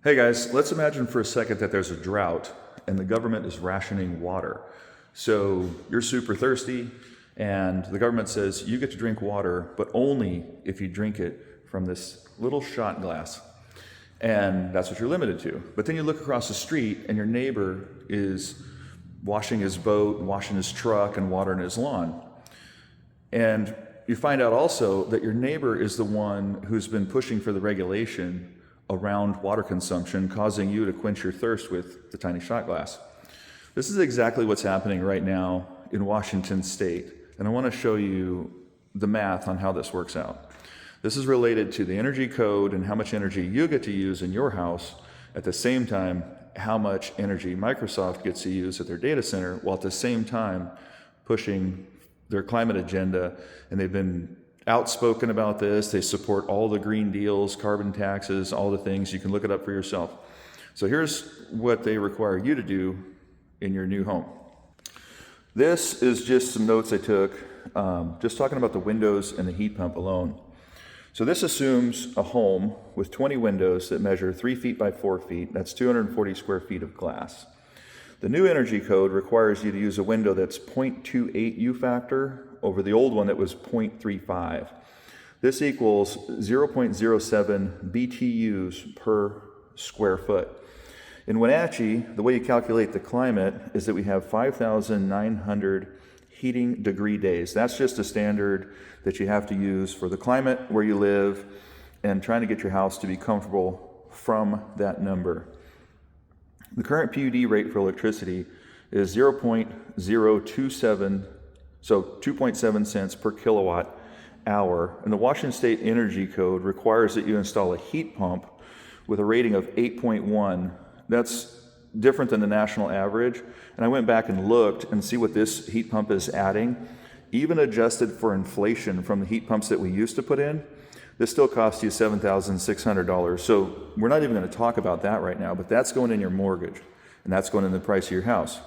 Hey guys, let's imagine for a second that there's a drought and the government is rationing water. So you're super thirsty and the government says you get to drink water, but only if you drink it from this little shot glass. And that's what you're limited to. But then you look across the street and your neighbor is washing his boat, washing his truck, and watering his lawn. And you find out also that your neighbor is the one who's been pushing for the regulation around water consumption, causing you to quench your thirst with the tiny shot glass. This is exactly what's happening right now in Washington State, and I want to show you the math on how this works out. This is related to the energy code and how much energy you get to use in your house, at the same time how much energy Microsoft gets to use at their data center, while at the same time pushing their climate agenda. And they've been outspoken about this. They support all the green deals, carbon taxes, all the things. You can look it up for yourself. So here's what they require you to do in your new home. This is just some notes I took, just talking about the windows and the heat pump alone. So this assumes a home with 20 windows that measure 3 feet by 4 feet. That's 240 square feet of glass. The new energy code requires you to use a window that's 0.28 U factor over the old one that was 0.35. This equals 0.07 BTUs per square foot. In Wenatchee, the way you calculate the climate is that we have 5,900 heating degree days. That's just a standard that you have to use for the climate where you live and trying to get your house to be comfortable from that number. The current PUD rate for electricity is 0.027, so 2.7 cents per kilowatt hour. And the Washington State Energy Code requires that you install a heat pump with a rating of 8.1. That's different than the national average. And I went back and looked and see what this heat pump is adding. Even adjusted for inflation from the heat pumps that we used to put in, this still costs you $7,600. So we're not even going to talk about that right now, but that's going in your mortgage, and that's going in the price of your house.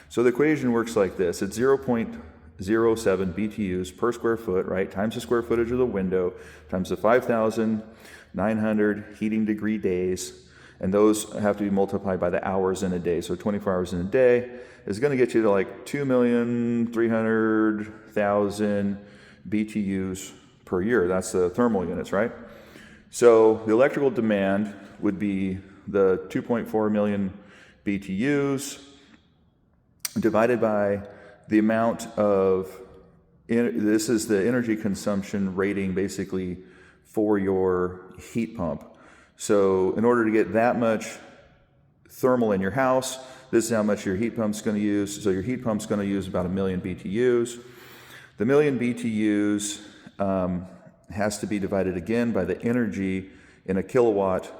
So the equation works like this. It's 0.07 BTUs per square foot, right, times the square footage of the window, times the 5,900 heating degree days, and those have to be multiplied by the hours in a day. So 24 hours in a day is going to get you to like 2,300,000 BTUs per year. That's the thermal units, right? So the electrical demand would be the 2.4 million BTUs divided by the amount of, this is the energy consumption rating basically for your heat pump. So in order to get that much thermal in your house, this is how much your heat pump's going to use. So your heat pump's going to use about 1 million BTUs. The million BTUs has to be divided again by the energy in a kilowatt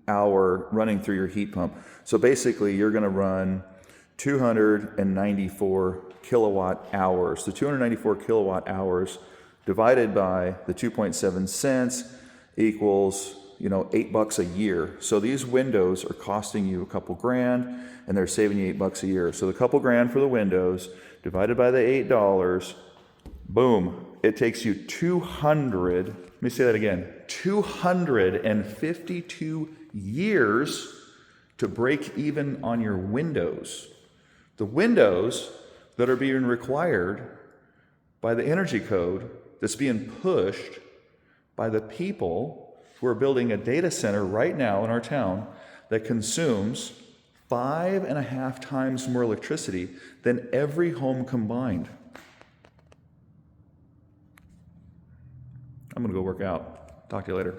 hour running through your heat pump. So basically you're going to run 294 kilowatt hours. The 294 kilowatt hours divided by the 2.7 cents equals, $8 a year. So these windows are costing you a couple grand and they're saving you $8 a year. So the couple grand for the windows divided by the $8, boom, it takes you 252 years to break even on your windows. The windows that are being required by the energy code that's being pushed by the people who are building a data center right now in our town that consumes 5.5 times more electricity than every home combined. I'm going to go work out. Talk to you later.